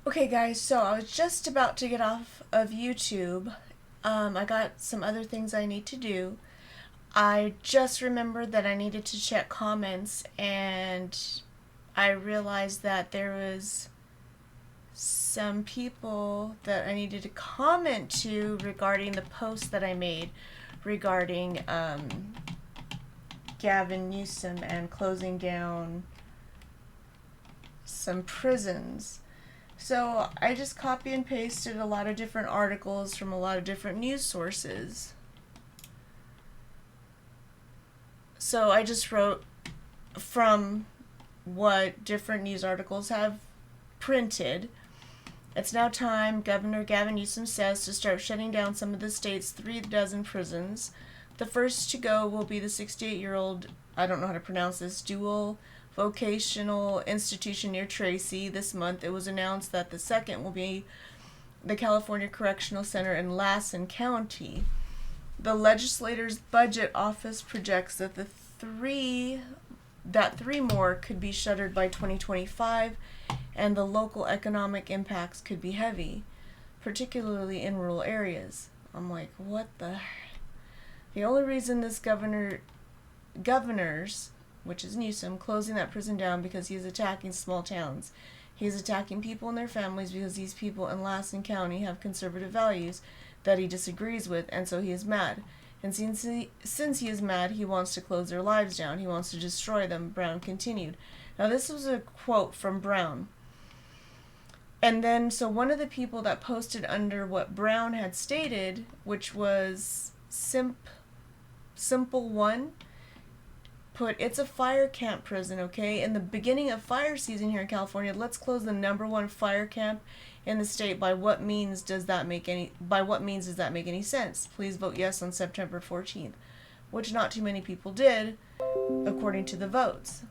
Okay, guys, so I was just about to get off of YouTube. I got some other things I need to do. I just remembered that I needed to check comments, and I realized that there was some people that I needed to comment to regarding the post that I made regarding Gavin Newsom and closing down some prisons. So I just copy and pasted a lot of different articles from a lot of different news sources. So I just wrote from what different news articles have printed. It's now time, Governor Gavin Newsom says, to start shutting down some of the state's 3 dozen prisons. The first to go will be the 68-year-old, I don't know how to pronounce this, dual vocational institution near Tracy. This month it was announced that the second will be the California Correctional Center in Lassen County. The legislator's budget office projects that three more could be shuttered by 2025, and the local economic impacts could be heavy, particularly in rural areas. I'm like, what the? The only reason this governor's, which is Newsom, closing that prison down because he is attacking small towns. He is attacking people and their families because these people in Lassen County have conservative values that he disagrees with, and so he is mad. And since he is mad, he wants to close their lives down. He wants to destroy them, Brown continued. Now, this was a quote from Brown. And then, so one of the people that posted under what Brown had stated, which was Simple One, put, it's a fire camp prison, okay? In the beginning of fire season here in California, let's close the #1 fire camp in the state. By what means does that make any sense? Please vote yes on September 14th, which not too many people did, according to the votes.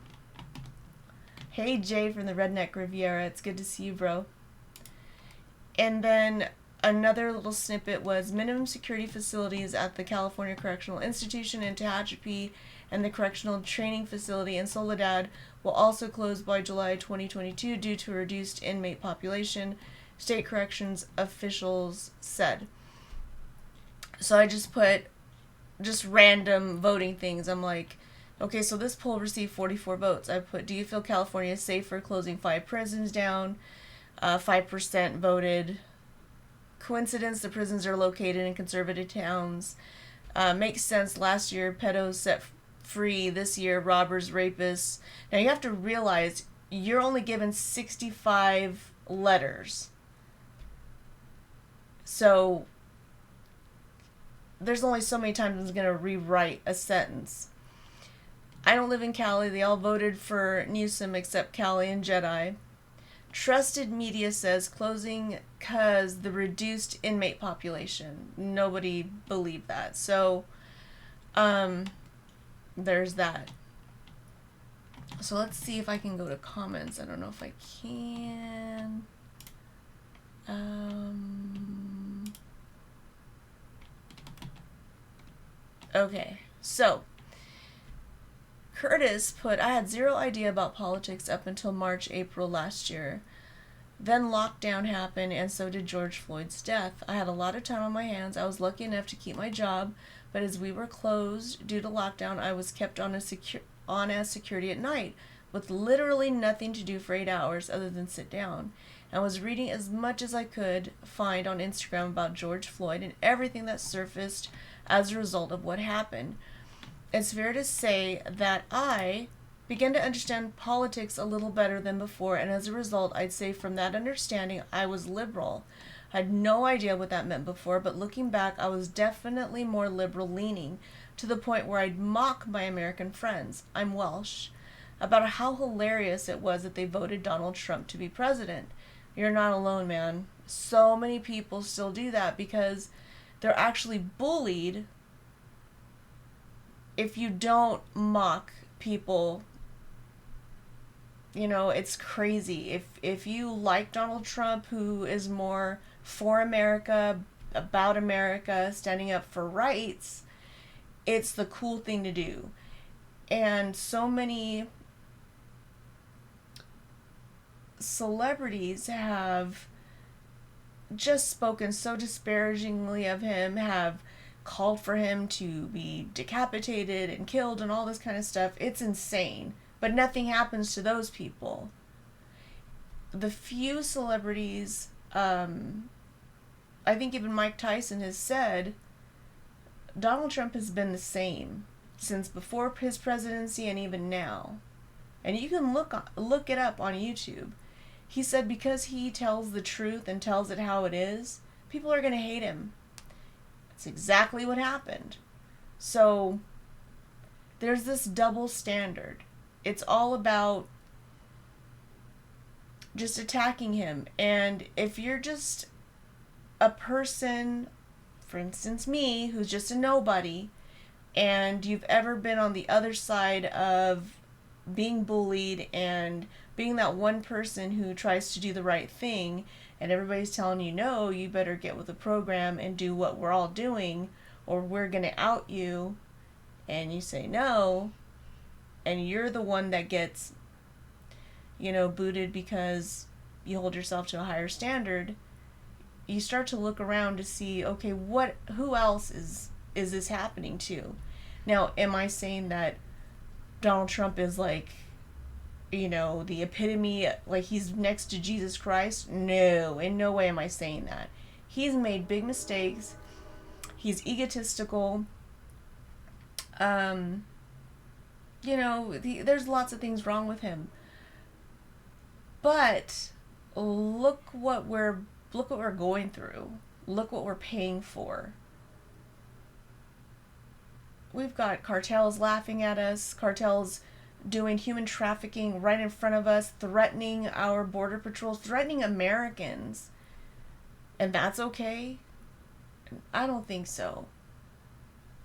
Hey, Jay from the Redneck Riviera, it's good to see you, bro. And then another little snippet was minimum security facilities at the California Correctional Institution in Tehachapi and the Correctional Training Facility in Soledad will also close by July 2022 due to a reduced inmate population, state corrections officials said. So I just put just random voting things. I'm like, okay, so this poll received 44 votes. I put, do you feel California is safe for closing 5 prisons down? 5% voted. Coincidence, the prisons are located in conservative towns. Makes sense. Last year, pedos set free. This year, robbers, rapists. Now, you have to realize you're only given 65 letters. So, there's only so many times it's going to rewrite a sentence. I don't live in Cali. They all voted for Newsom except Cali and Jedi. Trusted media says closing because the reduced inmate population. Nobody believed that. So, there's that. So let's see if I can go to comments. I don't know if I can. Okay, so Curtis put, I had zero idea about politics up until March, April last year. Then lockdown happened, and so did George Floyd's death. I had a lot of time on my hands. I was lucky enough to keep my job, but as we were closed due to lockdown, I was kept on as security at night, with literally nothing to do for 8 hours other than sit down. I was reading as much as I could find on Instagram about George Floyd and everything that surfaced as a result of what happened. It's fair to say that I began to understand politics a little better than before, and as a result, I'd say from that understanding, I was liberal. I had no idea what that meant before, but looking back, I was definitely more liberal leaning, to the point where I'd mock my American friends, I'm Welsh, about how hilarious it was that they voted Donald Trump to be president. You're not alone, man. So many people still do that because they're actually bullied if you don't mock people. You know, it's crazy. If you like Donald Trump, who is more for America, about America, standing up for rights, it's the cool thing to do. And so many celebrities have just spoken so disparagingly of him, have called for him to be decapitated and killed and all this kind of stuff. It's insane. But nothing happens to those people. The few celebrities, I think even Mike Tyson has said, Donald Trump has been the same since before his presidency and even now. And you can look it up on YouTube. He said because he tells the truth and tells it how it is, people are going to hate him. That's exactly what happened. So there's this double standard. It's all about just attacking him. And if you're just a person, for instance me, who's just a nobody, and you've ever been on the other side of being bullied and being that one person who tries to do the right thing, and everybody's telling you, no, you better get with the program and do what we're all doing, or we're going to out you, and you say no, and you're the one that gets, booted because you hold yourself to a higher standard, you start to look around to see, okay, who else is this happening to? Now, am I saying that Donald Trump is like, the epitome, like he's next to Jesus Christ? No, in no way am I saying that. He's made big mistakes. He's egotistical. There's lots of things wrong with him. But look what we're going through. Look what we're paying for. We've got cartels laughing at us, cartels doing human trafficking right in front of us, threatening our border patrols, threatening Americans. And that's okay? I don't think so.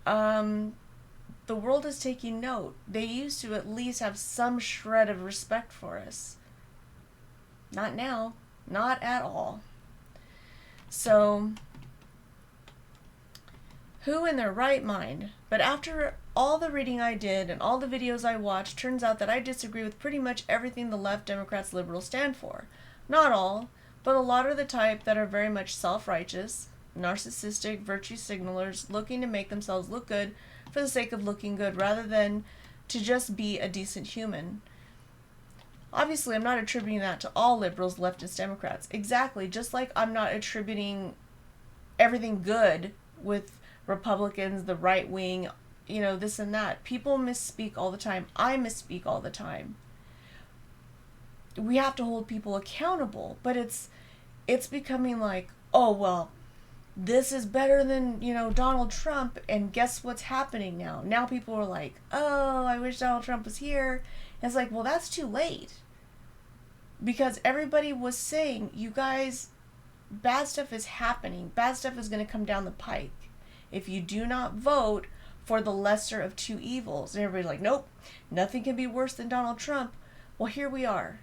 The world is taking note. They used to at least have some shred of respect for us. Not now. Not at all. So, who in their right mind? But after all the reading I did and all the videos I watched, turns out that I disagree with pretty much everything the left, Democrats, liberals stand for. Not all, but a lot are the type that are very much self-righteous, narcissistic, virtue signalers, looking to make themselves look good for the sake of looking good rather than to just be a decent human. Obviously, I'm not attributing that to all liberals, leftists, Democrats. Exactly, just like I'm not attributing everything good with Republicans, the right wing, this and that. People misspeak all the time. I misspeak all the time. We have to hold people accountable, but it's becoming like, oh, well, this is better than, Donald Trump, and guess what's happening now? Now people are like, oh, I wish Donald Trump was here. And it's like, well, that's too late. Because everybody was saying, you guys, bad stuff is happening. Bad stuff is going to come down the pike if you do not vote for the lesser of two evils. And everybody's like, nope, nothing can be worse than Donald Trump. Well, here we are.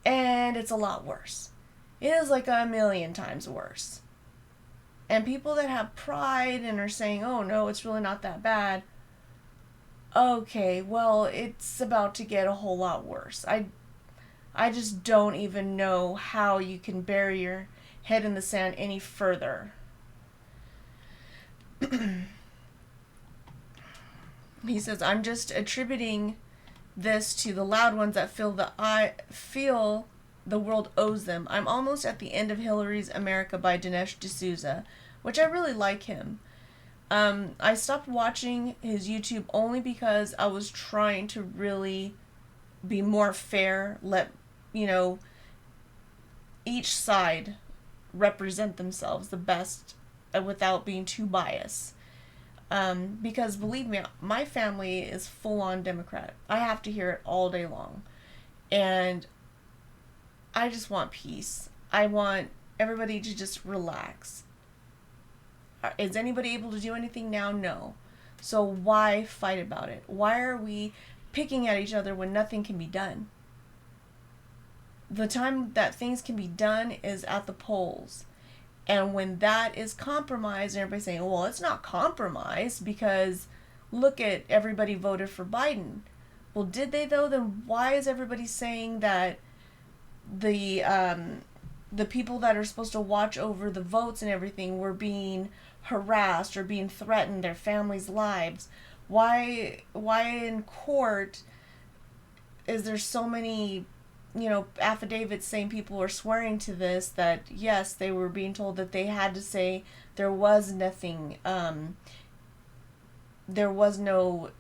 And it's a lot worse. It is like 1,000,000 times worse. And people that have pride and are saying, oh no, it's really not that bad. Okay, well, it's about to get a whole lot worse. I just don't even know how you can bury your head in the sand any further. He says, I'm just attributing this to the loud ones that feel the world owes them. I'm almost at the end of Hillary's America by Dinesh D'Souza, which I really like him. I stopped watching his YouTube only because I was trying to really be more fair, let, each side represent themselves the best without being too biased. Because believe me, my family is full-on Democrat. I have to hear it all day long. And I just want peace. I want everybody to just relax. Is anybody able to do anything now? No. So why fight about it? Why are we picking at each other when nothing can be done? The time that things can be done is at the polls. And when that is compromised, and everybody's saying, well, it's not compromised because look at everybody voted for Biden. Well, did they though? Then why is everybody saying that the people that are supposed to watch over the votes and everything were being harassed or being threatened, their families' lives. Why in court is there so many, affidavits saying people are swearing to this, that yes, they were being told that they had to say there was nothing, there was no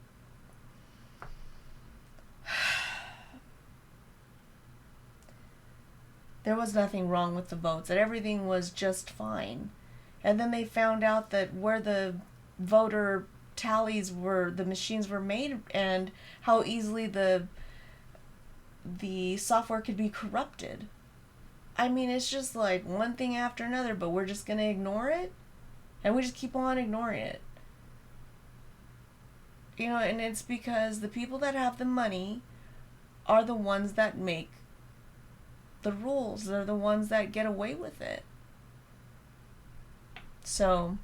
there was nothing wrong with the votes, that everything was just fine. And then they found out that where the voter tallies were, the machines were made, and how easily the software could be corrupted. I mean, it's just like one thing after another, but we're just going to ignore it? And we just keep on ignoring it. And it's because the people that have the money are the ones that make the rules. They're the ones that get away with it. So,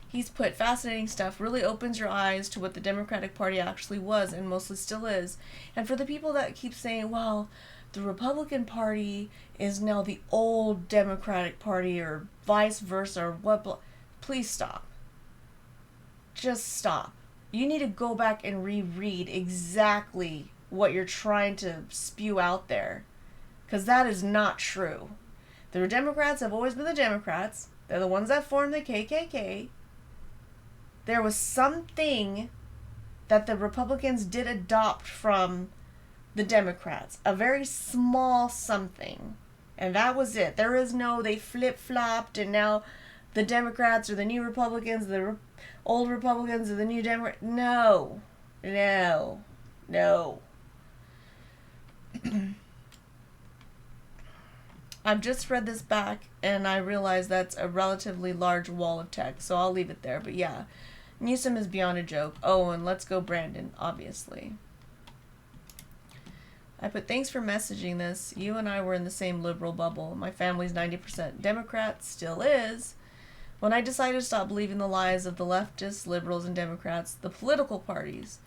he's put fascinating stuff, really opens your eyes to what the Democratic Party actually was and mostly still is. And for the people that keep saying, well, the Republican Party is now the old Democratic Party or vice versa or what, please stop. Just stop. You need to go back and reread exactly what you're trying to spew out there, because that is not true. The Democrats have always been the Democrats. They're the ones that formed the KKK. There was something that the Republicans did adopt from the Democrats. A very small something. And that was it. There is no, they flip-flopped and now the Democrats are the new Republicans, the old Republicans are the new Democrats. No. No. No. I've just read this back and I realize that's a relatively large wall of text, so I'll leave it there. But yeah, Newsom is beyond a joke. Oh, and let's go Brandon, obviously. I put, thanks for messaging this. You and I were in the same liberal bubble. My family's 90% Democrat, still is. When I decided to stop believing the lies of the leftists, liberals, and Democrats, the political parties,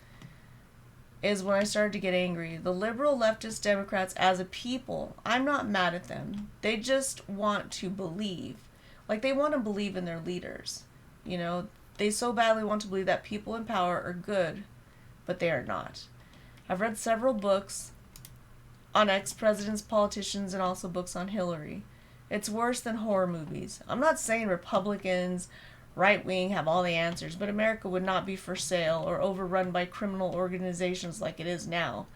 is when I started to get angry. The liberal, leftist, Democrats, as a people, I'm not mad at them. They just want to believe. Like, they want to believe in their leaders. They so badly want to believe that people in power are good, but they are not. I've read several books on ex-presidents, politicians, and also books on Hillary. It's worse than horror movies. I'm not saying Republicans, right-wing, have all the answers, but America would not be for sale or overrun by criminal organizations like it is now.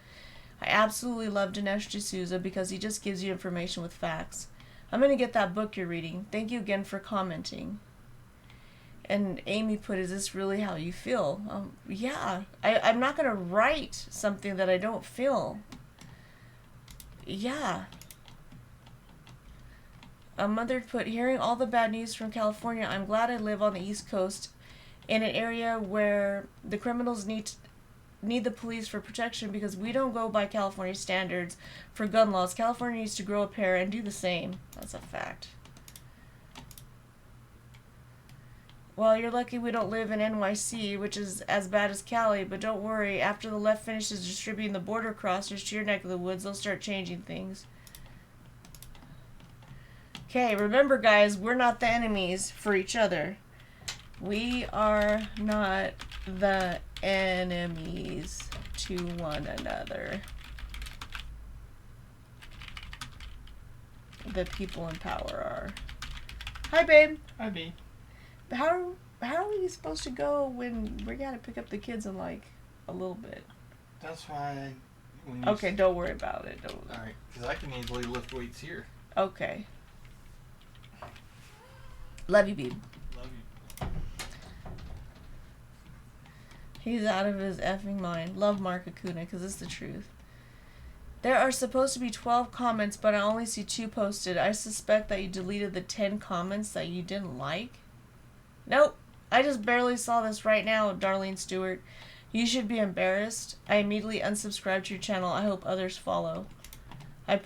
I absolutely love Dinesh D'Souza because he just gives you information with facts. I'm going to get that book you're reading. Thank you again for commenting. And Amy put, is this really how you feel? Yeah. I'm not going to write something that I don't feel. Yeah. A mother put, hearing all the bad news from California, I'm glad I live on the East Coast in an area where the criminals need the police for protection, because we don't go by California standards for gun laws. California needs to grow a pair and do the same. That's a fact. Well, you're lucky we don't live in NYC, which is as bad as Cali, but don't worry, after the left finishes distributing the border crossers to your neck of the woods, they'll start changing things. Okay, remember guys, we're not the enemies for each other. We are not the enemies to one another. The people in power are. Hi, babe. Hi, babe. How are we supposed to go when we gotta pick up the kids in like a little bit? That's why. Okay, don't worry about it. Alright, because I can easily lift weights here. Okay. Love you, babe. Love you. He's out of his effing mind. Love Mark Acuna, because it's the truth. There are supposed to be 12 comments, but I only see 2 posted. I suspect that you deleted the 10 comments that you didn't like. Nope. I just barely saw this right now, Darlene Stewart. You should be embarrassed. I immediately unsubscribed to your channel. I hope others follow. I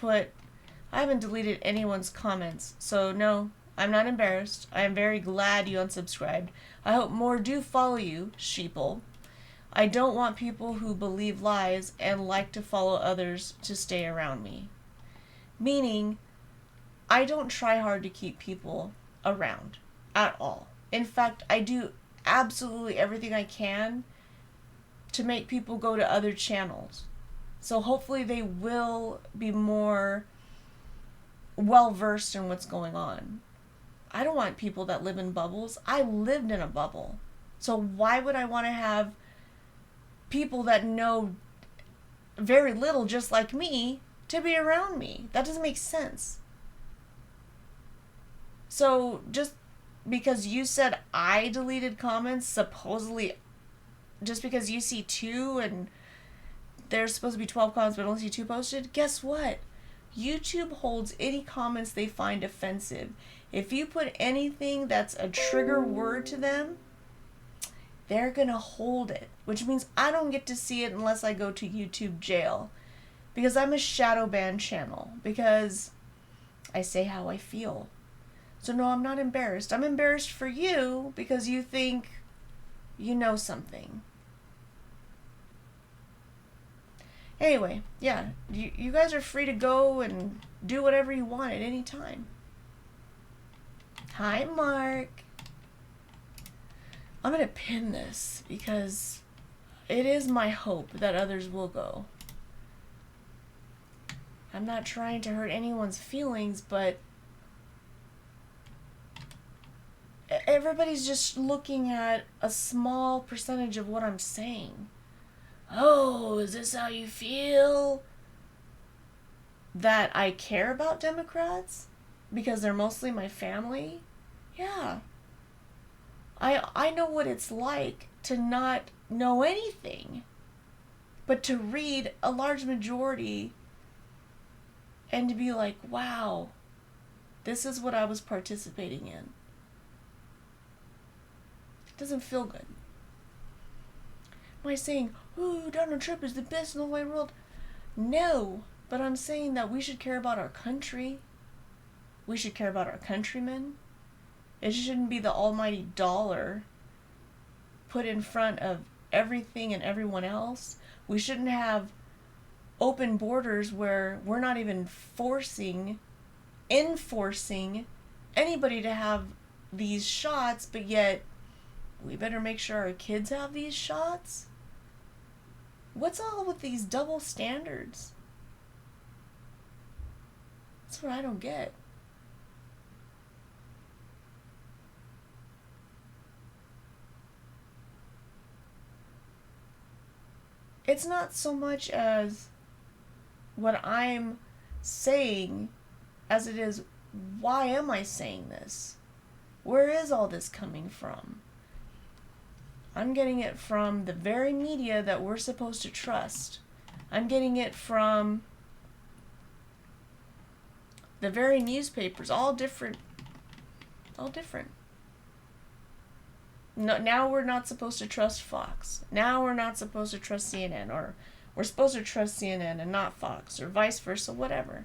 haven't deleted anyone's comments, so no, I'm not embarrassed. I am very glad you unsubscribed. I hope more do follow you, sheeple. I don't want people who believe lies and like to follow others to stay around me. Meaning, I don't try hard to keep people around at all. In fact, I do absolutely everything I can to make people go to other channels. So hopefully they will be more well versed in what's going on. I don't want people that live in bubbles. I lived in a bubble. So why would I want to have people that know very little, just like me, to be around me? That doesn't make sense. So just because you said I deleted comments, supposedly, just because you see 2 and there's supposed to be 12 comments but only see 2 posted, guess what? YouTube holds any comments they find offensive. If you put anything that's a trigger word to them, they're gonna hold it, which means I don't get to see it unless I go to YouTube jail, because I'm a shadow ban channel, because I say how I feel. So no, I'm not embarrassed. I'm embarrassed for you because you think you know something. Anyway, yeah, you guys are free to go and do whatever you want at any time. Hi, Mark. I'm going to pin this because it is my hope that others will go. I'm not trying to hurt anyone's feelings, but everybody's just looking at a small percentage of what I'm saying. Oh, is this how you feel? That I care about Democrats? Because they're mostly my family? Yeah. I know what it's like to not know anything, but to read a large majority and to be like, wow, this is what I was participating in. It doesn't feel good. Am I saying, ooh, Donald Trump is the best in the whole world? No, but I'm saying that we should care about our country. We should care about our countrymen. It shouldn't be the almighty dollar put in front of everything and everyone else. We shouldn't have open borders where we're not even enforcing anybody to have these shots, but yet we better make sure our kids have these shots. What's all with these double standards? That's what I don't get. It's not so much as what I'm saying as it is, why am I saying this? Where is all this coming from? I'm getting it from the very media that we're supposed to trust. I'm getting it from the very newspapers, all different. No, now we're not supposed to trust Fox. Now we're not supposed to trust CNN, or we're supposed to trust CNN and not Fox, or vice versa, whatever.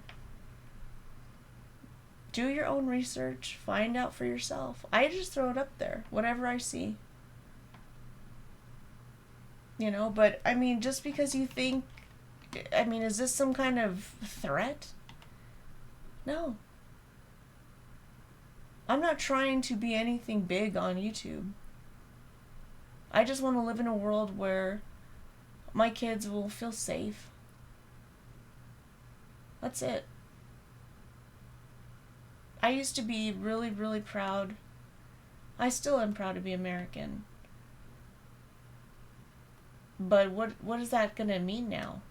Do your own research, find out for yourself. I just throw it up there, whatever I see. But I mean, just because you think, is this some kind of threat? No. I'm not trying to be anything big on YouTube. I just want to live in a world where my kids will feel safe. That's it. I used to be really, really proud. I still am proud to be American. But what is that going to mean now?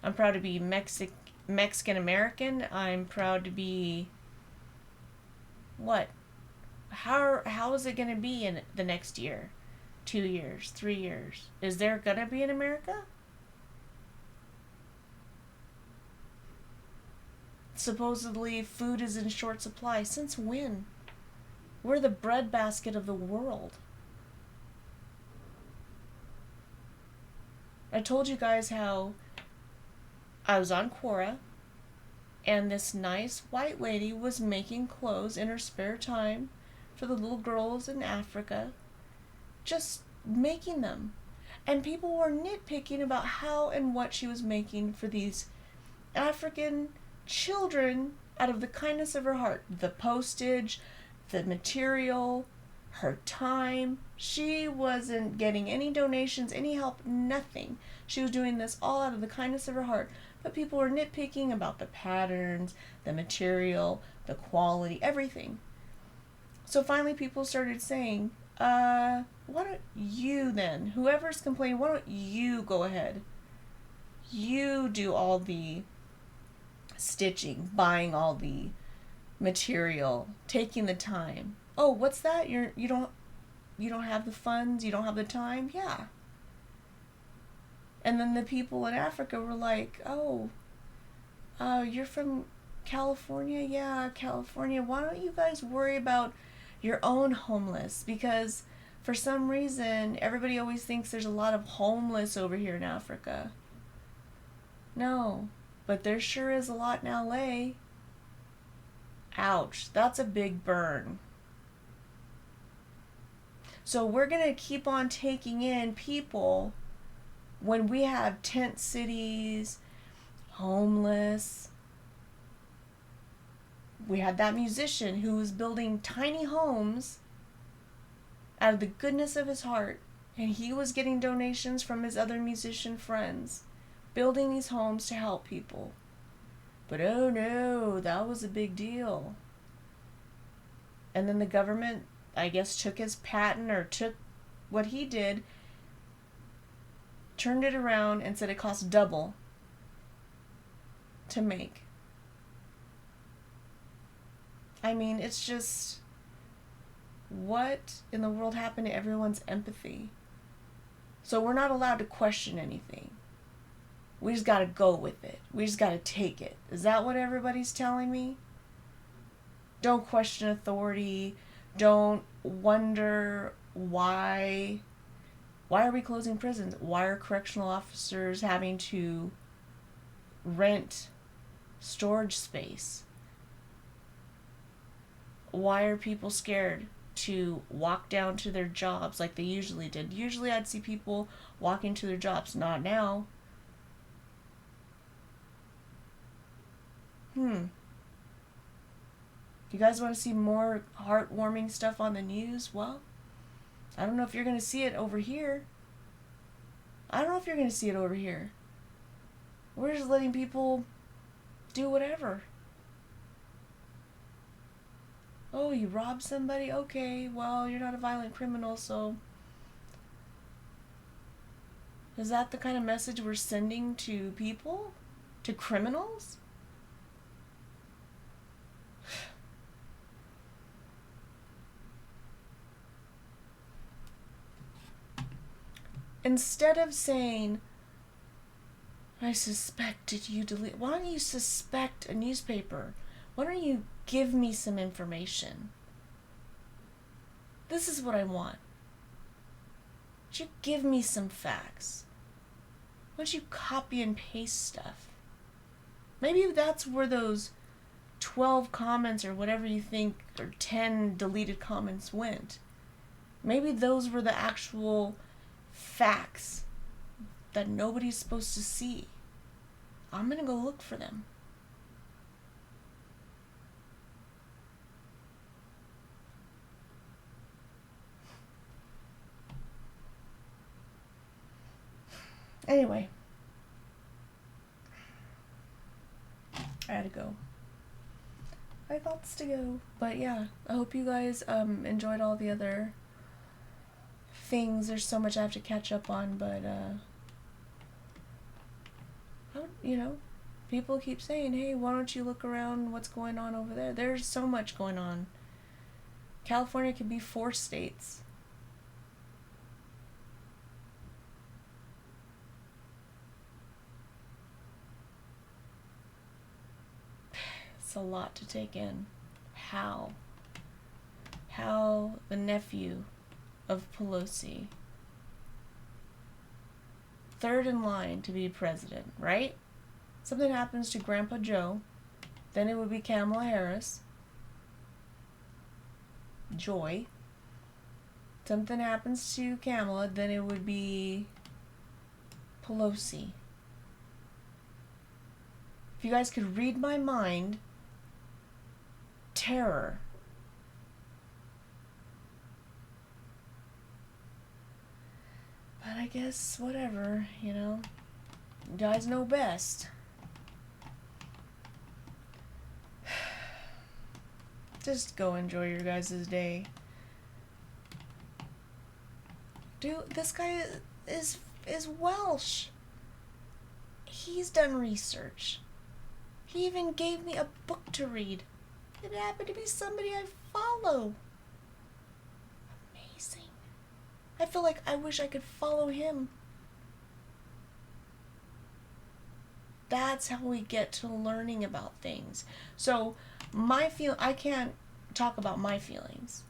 I'm proud to be Mexican American. I'm proud to be... what? How is it going to be in the next year? 2 years, 3 years? Is there gonna be in America? Supposedly food is in short supply. Since when? We're the breadbasket of the world. I told you guys how I was on Quora and this nice white lady was making clothes in her spare time for the little girls in Africa. Just making them. And people were nitpicking about how and what she was making for these African children, out of the kindness of her heart, the postage, the material, her time. She wasn't getting any donations, any help, nothing. She was doing this all out of the kindness of her heart. But people were nitpicking about the patterns, the material, the quality, everything. So finally people started saying, why don't you then, whoever's complaining, why don't you go ahead? You do all the stitching, buying all the material, taking the time. Oh, what's that? You don't have the funds, you don't have the time? Yeah. And then the people in Africa were like, "Oh, you're from California? Yeah, California. Why don't you guys worry about your own homeless? Because for some reason, everybody always thinks there's a lot of homeless over here in Africa. No, but there sure is a lot in LA. Ouch, that's a big burn. So we're going to keep on taking in people when we have tent cities, homeless. We had that musician who was building tiny homes out of the goodness of his heart, and he was getting donations from his other musician friends, building these homes to help people. But oh no, that was a big deal. And then the government, I guess, took his patent or took what he did, turned it around and said it cost double to make. I mean, it's just, what in the world happened to everyone's empathy? So we're not allowed to question anything. We just gotta go with it. We just gotta take it. Is that what everybody's telling me? Don't question authority. Don't wonder why. Why are we closing prisons? Why are correctional officers having to rent storage space? Why are people scared to walk down to their jobs like they usually did? Usually I'd see people walking to their jobs. Not now. You guys want to see more heartwarming stuff on the news? Well, I don't know if you're going to see it over here. We're just letting people do whatever. Oh, you robbed somebody? Okay, well, you're not a violent criminal, so... Is that the kind of message we're sending to people? To criminals? Instead of saying, I suspected you delete... Why don't you suspect a newspaper? Why don't you give me some information? This is what I want. Why don't you give me some facts? Why don't you copy and paste stuff? Maybe that's where those 12 comments or whatever you think, or 10 deleted comments went. Maybe those were the actual facts that nobody's supposed to see. I'm gonna go look for them. Anyway, I had to go. I got to go. But yeah, I hope you guys enjoyed all the other things. There's so much I have to catch up on, but people keep saying, hey, why don't you look around what's going on over there? There's so much going on. California could be 4 states. It's a lot to take in. How the nephew of Pelosi, third in line to be president, right? Something happens to Grandpa Joe, then it would be Kamala Harris, Joy. Something happens to Kamala, then it would be Pelosi. If you guys could read my mind, terror. But I guess, whatever, you know. You guys know best. Just go enjoy your guys' day. Dude, this guy is Welsh. He's done research. He even gave me a book to read. It happened to be somebody I follow. Amazing. I feel like I wish I could follow him. That's how we get to learning about things. So, I can't talk about my feelings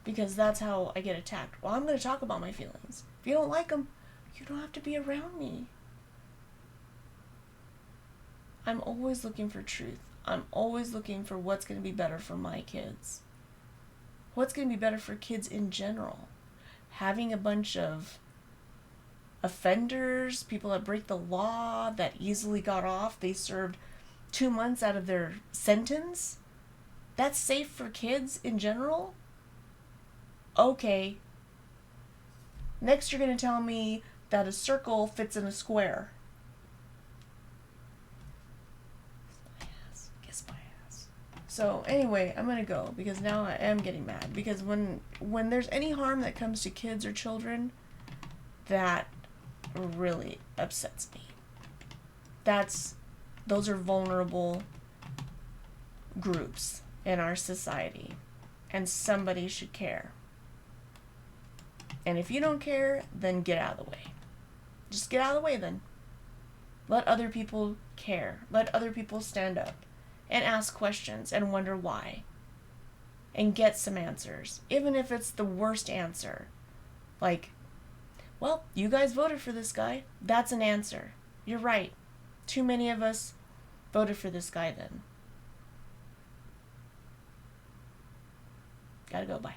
because that's how I get attacked. Well, I'm going to talk about my feelings. If you don't like them, you don't have to be around me. I'm always looking for truth. I'm always looking for what's going to be better for my kids. What's going to be better for kids in general. Having a bunch of offenders, people that break the law, that easily got off, they served 2 months out of their sentence. That's safe for kids in general? Okay. Next you're going to tell me that a circle fits in a square. Kiss my ass. So anyway, I'm going to go because now I am getting mad. Because when there's any harm that comes to kids or children, that really upsets me. Those are vulnerable groups in our society, and somebody should care. And if you don't care, then get out of the way. Just get out of the way then. Let other people care. Let other people stand up and ask questions and wonder why. And get some answers. Even if it's the worst answer. Like, well, you guys voted for this guy. That's an answer. You're right. Too many of us voted for this guy then. Gotta go, bye.